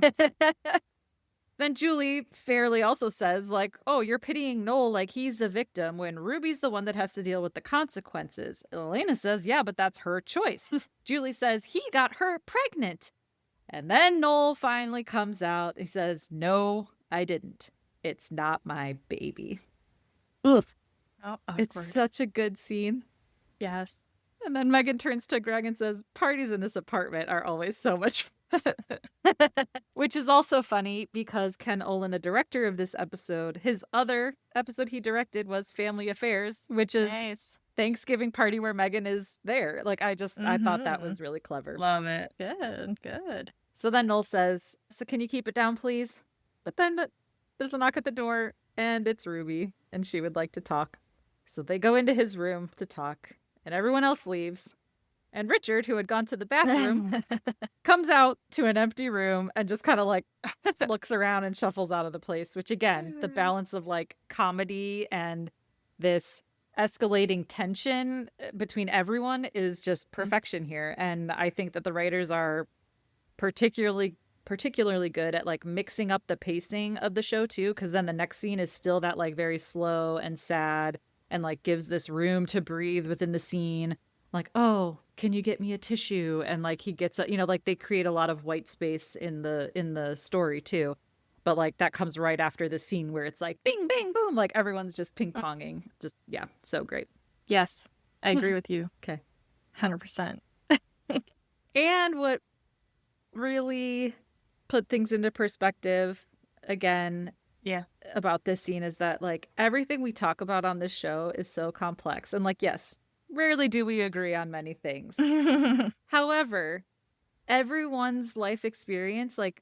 Then Julie fairly also says, like, oh, you're pitying Noel like he's the victim when Ruby's the one that has to deal with the consequences. Elena says, yeah, but that's her choice. Julie says, he got her pregnant. And then Noel finally comes out. He says, no, I didn't. It's not my baby. Oof. Oh, it's such a good scene. Yes. And then Megan turns to Greg and says, parties in this apartment are always so much fun. Which is also funny because Ken Olin, the director of this episode, his other episode he directed was Family Affairs, which is nice. Thanksgiving party where Megan is there. Like, I thought that was really clever. Love it. Good. So then Noel says, so can you keep it down, please? But then there's a knock at the door and it's Ruby and she would like to talk. So they go into his room to talk and everyone else leaves. And Richard, who had gone to the bathroom, comes out to an empty room and just kind of like looks around and shuffles out of the place, which again, the balance of like comedy and this escalating tension between everyone is just perfection here. And I think that the writers are particularly good at like mixing up the pacing of the show too, because then the next scene is still that like very slow and sad and like gives this room to breathe within the scene. Like, oh, can you get me a tissue? And like he gets like they create a lot of white space in the story too. But like that comes right after the scene where it's like bing, bang, boom, like everyone's just ping ponging. Just yeah, so great. Yes, I agree with you. Okay, 100%. And what really put things into perspective again, about this scene is that like everything we talk about on this show is so complex and like yes. Rarely do we agree on many things. However, everyone's life experience, like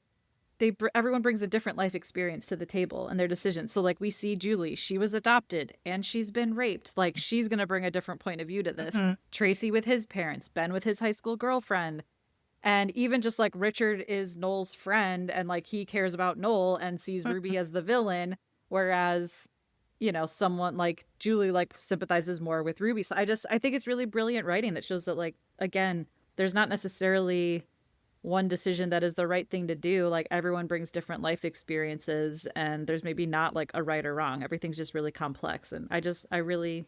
everyone brings a different life experience to the table and their decisions. So like we see Julie, she was adopted and she's been raped. Like she's going to bring a different point of view to this. Mm-hmm. Tracy with his parents, Ben with his high school girlfriend. And even just like Richard is Noel's friend and like he cares about Noel and sees Ruby as the villain. Whereas someone like Julie like sympathizes more with Ruby. So I think it's really brilliant writing that shows that like, again, there's not necessarily one decision that is the right thing to do. Like everyone brings different life experiences and there's maybe not like a right or wrong. Everything's just really complex. And I really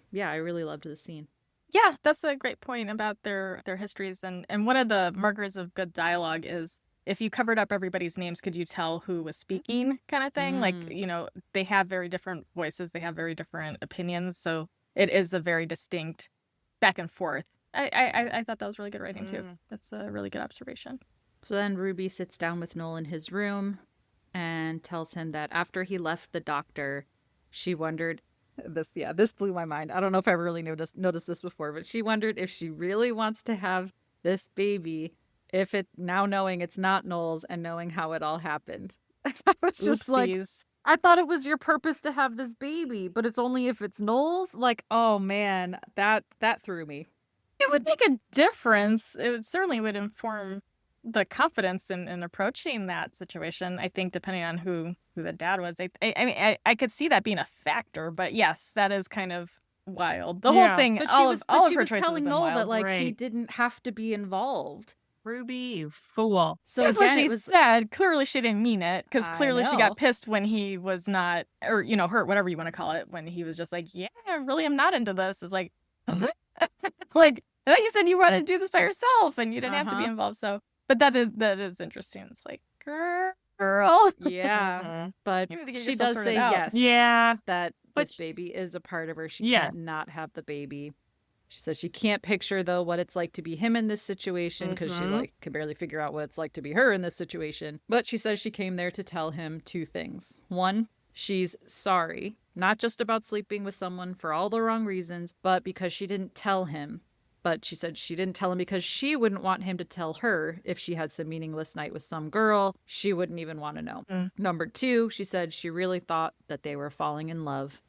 loved the scene. Yeah, that's a great point about their histories. And one of the markers of good dialogue is if you covered up everybody's names, could you tell who was speaking kind of thing? Like, they have very different voices. They have very different opinions. So it is a very distinct back and forth. I thought that was really good writing, too. That's a really good observation. So then Ruby sits down with Noel in his room and tells him that after he left the doctor, she wondered, this blew my mind. I don't know if I ever really noticed this before, but she wondered if she really wants to have this baby if it now knowing it's not Noel's and knowing how it all happened. I was just like, I thought it was your purpose to have this baby, but it's only if it's Noel's. Like, oh man, that threw me. It would make a difference. Certainly would inform the confidence in approaching that situation. I think depending on who the dad was, I mean, I could see that being a factor. But yes, that is kind of wild. The whole thing, but all of her choices telling Noel wild. that like he didn't have to be involved. Ruby, you fool. So that's what she said. Clearly, she didn't mean it, because clearly she got pissed when he was not, or hurt, whatever you want to call it, when he was just like, "Yeah, I really am not into this." It's like, like, I thought you said you wanted to do this by yourself and you didn't have to be involved. So, but that is interesting. It's like, girl, yeah, but she does say yes, that this baby is a part of her. She can't not have the baby. She says she can't picture, though, what it's like to be him in this situation, because she like can barely figure out what it's like to be her in this situation. But she says she came there to tell him two things. One, she's sorry, not just about sleeping with someone for all the wrong reasons, but because she didn't tell him. But she said she didn't tell him because she wouldn't want him to tell her if she had some meaningless night with some girl. She wouldn't even want to know. Number two, she said she really thought that they were falling in love.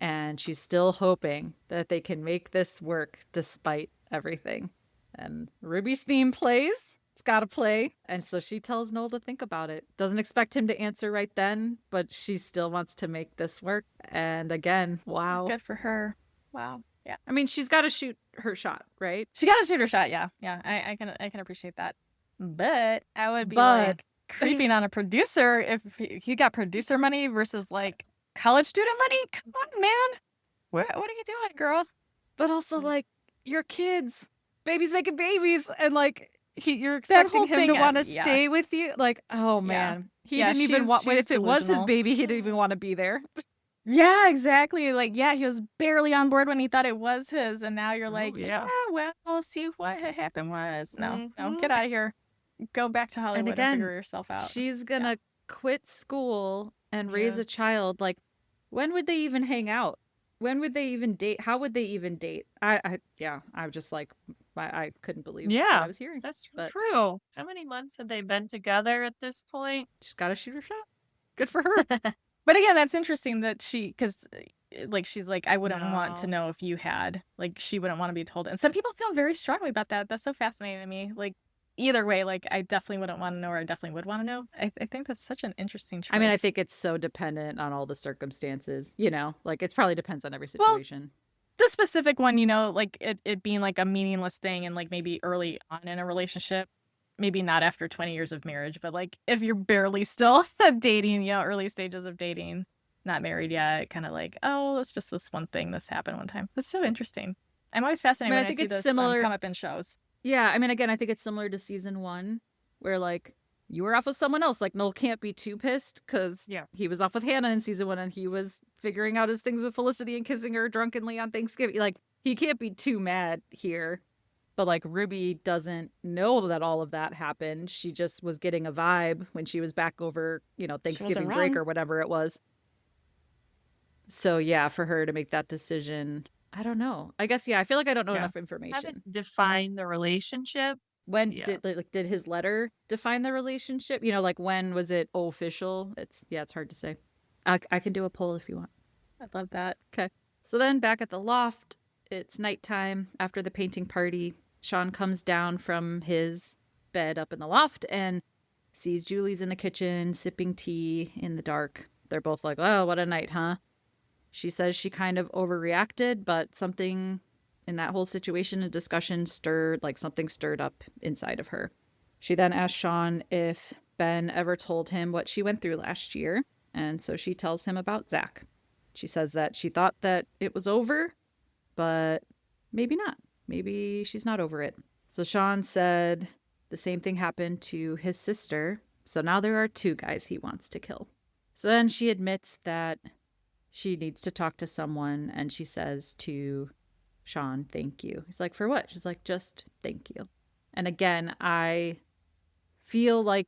And she's still hoping that they can make this work despite everything. And Ruby's theme plays. It's got to play. And so she tells Noel to think about it. Doesn't expect him to answer right then, but she still wants to make this work. And again, wow. Good for her. Wow. Yeah. I mean, she's got to shoot her shot, right? She got to shoot her shot. Yeah. Yeah. I can appreciate that. But I would be like creeping on a producer if he got producer money versus like college student money. Come on, man. What are you doing, girl? But also, like, your kids, babies making babies, and like you're expecting him to want to stay with you. Like, oh man, he didn't even want. If it was his baby, he didn't even want to be there. Yeah, exactly. Like, yeah, he was barely on board when he thought it was his, and now you're like, well, see what had happened was. No, get out of here. Go back to Hollywood and figure yourself out. She's gonna quit school and raise a child. Like, when would they even hang out? When would they even date? How would they even date? I'm just like, I couldn't believe what I was hearing. That's true. How many months have they been together at this point? She's got to shoot her shot. Good for her. But again, that's interesting that because like, she's like, I wouldn't want to know if you had. Like, she wouldn't want to be told. And some people feel very strongly about that. That's so fascinating to me. Like, either way, like, I definitely wouldn't want to know, or I definitely would want to know. I think that's such an interesting choice. I mean, I think it's so dependent on all the circumstances, like, it probably depends on every situation. Well, the specific one, like it being like a meaningless thing and like maybe early on in a relationship, maybe not after 20 years of marriage, but like if you're barely still dating, early stages of dating, not married yet, kind of like, oh, it's just this one thing this happened one time. That's so interesting. I'm always fascinated when I see this come up in shows. Yeah, I mean, again, I think it's similar to season 1, where, like, you were off with someone else. Like, Noel can't be too pissed because he was off with Hannah in season 1, and he was figuring out his things with Felicity and kissing her drunkenly on Thanksgiving. Like, he can't be too mad here. But, like, Ruby doesn't know that all of that happened. She just was getting a vibe when she was back over, Thanksgiving break or whatever it was. So, yeah, for her to make that decision, I don't know. I guess, I feel like I don't know enough information. Haven't defined the relationship. When did his letter define the relationship? Like, when was it official? It's hard to say. I can do a poll if you want. I'd love that. Okay. So then back at the loft, it's nighttime after the painting party. Sean comes down from his bed up in the loft and sees Julie's in the kitchen sipping tea in the dark. They're both like, oh, what a night, huh? She says she kind of overreacted, but something in that whole situation and discussion stirred up inside of her. She then asked Sean if Ben ever told him what she went through last year, and so she tells him about Zach. She says that she thought that it was over, but maybe not. Maybe she's not over it. So Sean said the same thing happened to his sister, so now there are 2 guys he wants to kill. So then she admits that she needs to talk to someone, and she says to Sean, thank you. He's like, for what? She's like, just thank you. And again, I feel like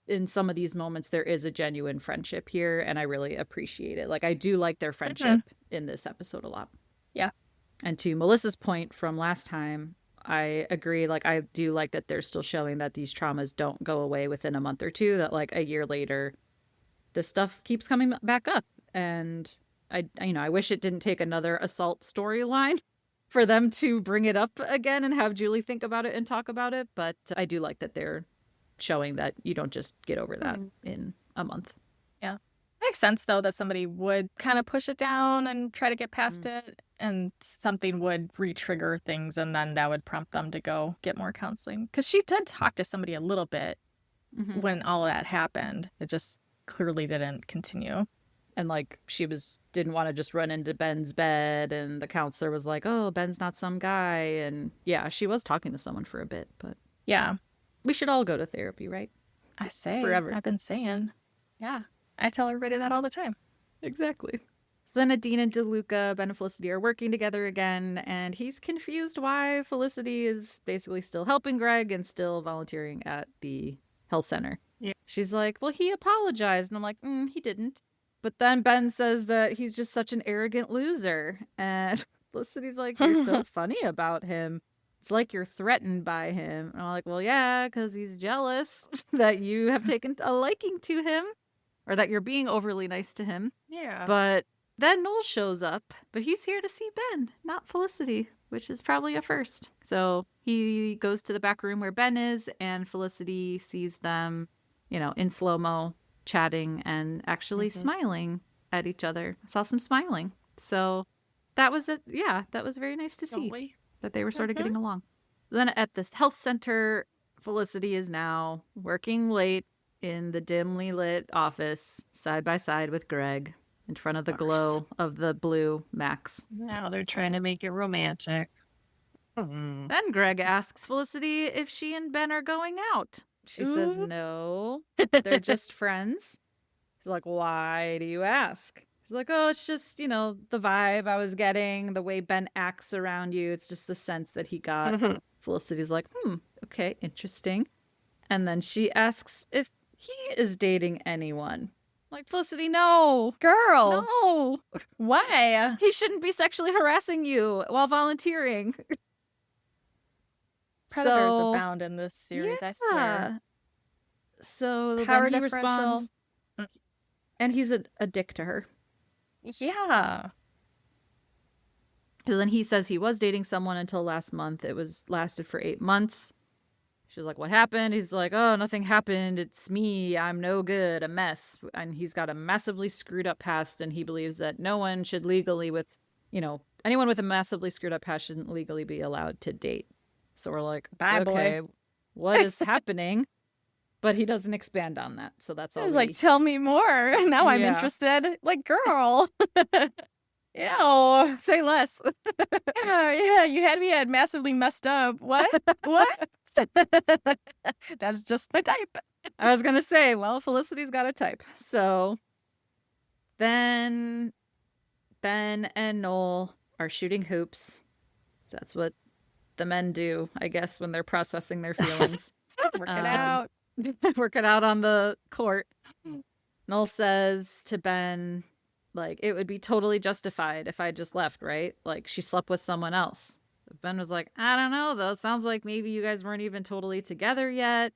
in some of these moments there is a genuine friendship here, and I really appreciate it. Like, I do like their friendship in this episode a lot. Yeah. And to Melissa's point from last time, I agree. Like, I do like that they're still showing that these traumas don't go away within a month or two, that like a year later this stuff keeps coming back up. And I wish it didn't take another assault storyline for them to bring it up again and have Julie think about it and talk about it. But I do like that they're showing that you don't just get over that in a month. Yeah. Makes sense, though, that somebody would kind of push it down and try to get past it, and something would re-trigger things, and then that would prompt them to go get more counseling. Because she did talk to somebody a little bit when all of that happened. It just clearly didn't continue. And like she didn't want to just run into Ben's bed, and the counselor was like, "Oh, Ben's not some guy." And yeah, she was talking to someone for a bit, but yeah, we should all go to therapy, right? I say forever. I've been saying, yeah, I tell everybody that all the time. Exactly. So then Adine and DeLuca, Ben and Felicity are working together again, and he's confused why Felicity is basically still helping Greg and still volunteering at the health center. Yeah. She's like, "Well, he apologized," and I'm like, "He didn't." But then Ben says that he's just such an arrogant loser. And Felicity's like, "You're so funny about him. It's like you're threatened by him." And I'm like, "Well, yeah, because he's jealous that you have taken a liking to him, or that you're being overly nice to him." Yeah. But then Noel shows up, but he's here to see Ben, not Felicity, which is probably a first. So he goes to the back room where Ben is, and Felicity sees them, in slow-mo, chatting and actually smiling at each other. I saw some smiling. So that was it. Yeah, that was very nice to see that they were sort of getting along. Then at this health center, Felicity is now working late in the dimly lit office side by side with Greg in front of the glow of the blue Max. Now they're trying to make it romantic. Then Greg asks Felicity if she and Ben are going out. She says no, they're just friends. He's like, "Why do you ask?" He's like, "Oh, it's just, the vibe I was getting, the way Ben acts around you. It's just the sense that he got." Felicity's like, "Okay, interesting." And then she asks if he is dating anyone. Like, Felicity, no. Girl. No. Why? He shouldn't be sexually harassing you while volunteering. Predators abound in this series, I swear. So Power then he differential. responds, and he's a dick to her. Yeah. So then he says he was dating someone until last month. It lasted for 8 months. She's like, "What happened?" He's like, "Oh, nothing happened. It's me. I'm no good, a mess." And he's got a massively screwed up past, and he believes that no one should legally anyone with a massively screwed up past shouldn't legally be allowed to date. So we're like, Bye, okay, what is happening? But he doesn't expand on that. So that's all. He's like, "Tell me more." Now I'm interested. Like, girl. Ew. Say less. Yeah, you had me at massively messed up. What? What? That's just my type. I was going to say, well, Felicity's got a type. So then Ben and Noel are shooting hoops. That's what the men do, I guess, when they're processing their feelings. Work it out. Work it out on the court. Noel says to Ben, like, it would be totally justified if I just left, right? Like, she slept with someone else. Ben was like, "I don't know, though. It sounds like maybe you guys weren't even totally together yet."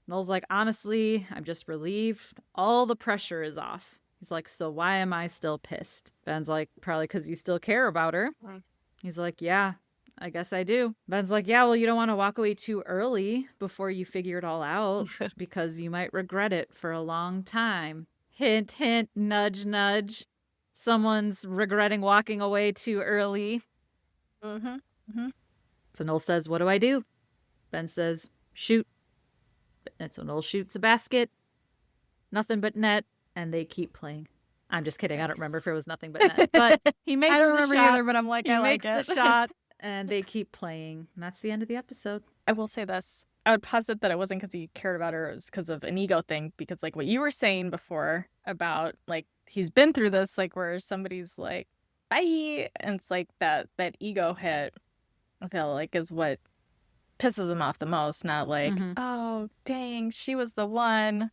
Noel's like, "Honestly, I'm just relieved. All the pressure is off." He's like, "So why am I still pissed?" Ben's like, "Probably because you still care about her." He's like, "Yeah, I guess I do." Ben's like, "Yeah, well, you don't want to walk away too early before you figure it all out because you might regret it for a long time." Hint, hint, nudge, nudge. Someone's regretting walking away too early. So Noel says, "What do I do?" Ben says, "Shoot." And so Noel shoots a basket. Nothing but net. And they keep playing. I'm just kidding. I don't remember if it was nothing but net. But he makes I don't the remember shot. either, but I'm like, He I like makes it. the shot. And they keep playing. And that's the end of the episode. I will say this. I would posit that it wasn't because he cared about her. It was because of an ego thing. Because, like, what you were saying before about, like, he's been through this, like, where somebody's like, "Bye." And it's like that ego hit, I feel like, is what pisses him off the most. Not like, "Oh, dang, she was the one.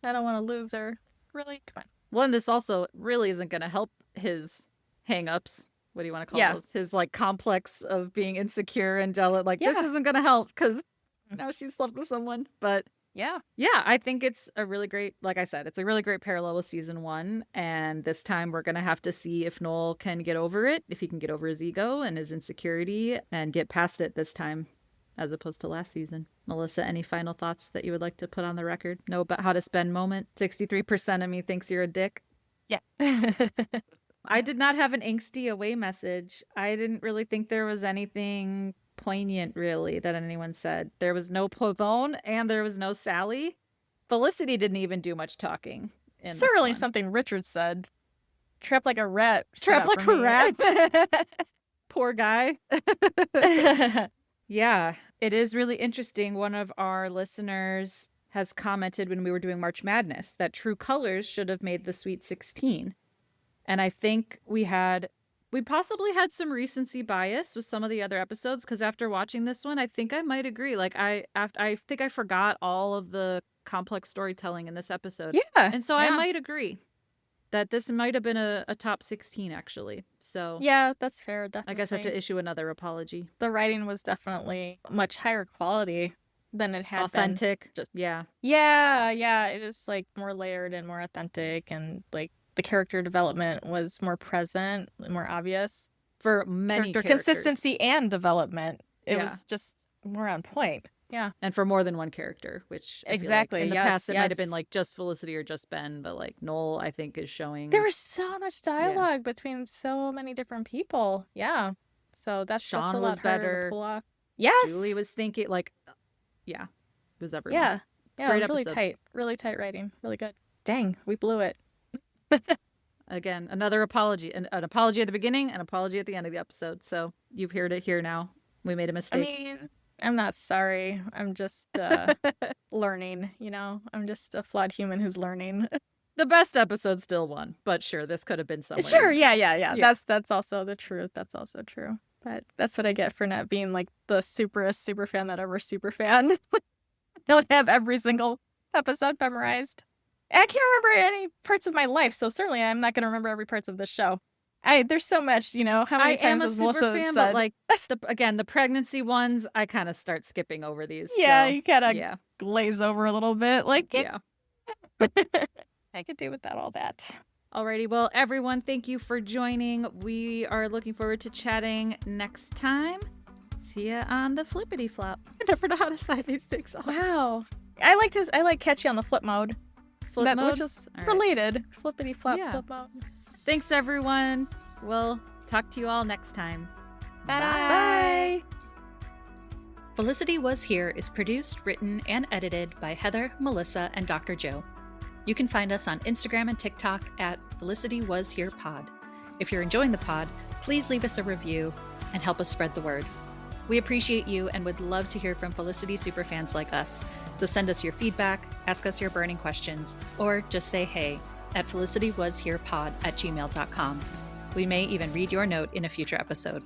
I don't want to lose her." Really? Come on. Well, and this also really isn't going to help his hang-ups. What do you want to call those? His, like, complex of being insecure and jealous. Like, this isn't going to help because now she's slept with someone. But Yeah. Yeah, I think it's a really great, like I said, it's a really great parallel with season 1. And this time we're going to have to see if Noel can get over it, if he can get over his ego and his insecurity and get past it this time, as opposed to last season. Melissa, any final thoughts that you would like to put on the record? Know about how to spend moment? 63% of me thinks you're a dick. Yeah. I did not have an angsty away message. I didn't really think there was anything poignant, really, that anyone said. There was no Pavone and there was no Sally. Felicity didn't even do much talking. Certainly something Richard said. Trapped like a rat. Trapped like a rat. Poor guy. Yeah, it is really interesting. One of our listeners has commented when we were doing March Madness that True Colors should have made the Sweet 16. And I think we possibly had some recency bias with some of the other episodes, because after watching this one, I think I might agree. Like I think I forgot all of the complex storytelling in this episode. Yeah. And so I might agree that this might have been a top 16, actually. So yeah, that's fair. Definitely. I guess I have to issue another apology. The writing was definitely much higher quality than it had authentic. Been. Yeah. It is like more layered and more authentic, and like the character development was more present, more obvious for many characters. Consistency and development. It was just more on point. Yeah. And for more than one character, which exactly. Like in the past it might have been like just Felicity or just Ben, but like Noel, I think, is showing there was so much dialogue between so many different people. Yeah. So that's a lot harder to pull off. Yes. Julie was thinking like, it was everyone. Yeah. Yeah. Great it was episode. really tight writing. Really good. Dang, we blew it. Again, another apology. An apology at the beginning, an apology at the end of the episode. So you've heard it here now. We made a mistake. I mean, I'm not sorry. I'm just learning, I'm just a flawed human who's learning. The best episode still won, but sure, this could have been somewhere. Sure, yeah. That's also the truth. That's also true. But that's what I get for not being like the superest super fan that ever super fan. Don't have every single episode memorized. I can't remember any parts of my life, so certainly I'm not going to remember every parts of this show. There's so much, how many times has Melissa fan, said? But like the pregnancy ones, I kind of start skipping over these. Yeah, so, you kind of glaze over a little bit, like I could do without all that. Alrighty, well, everyone, thank you for joining. We are looking forward to chatting next time. See ya on the flippity flop. I never know how to sign these things off. Wow, I like catchy on the flip mode. Mode? Which is related. Flippity flop, flip mode. Thanks, everyone. We'll talk to you all next time. Bye. Felicity Was Here is produced, written, and edited by Heather, Melissa, and Dr. Joe. You can find us on Instagram and TikTok at Felicity Was Here Pod. If you're enjoying the pod, please leave us a review and help us spread the word. We appreciate you and would love to hear from Felicity superfans like us. So send us your feedback, ask us your burning questions, or just say hey at felicitywasherepod@gmail.com. We may even read your note in a future episode.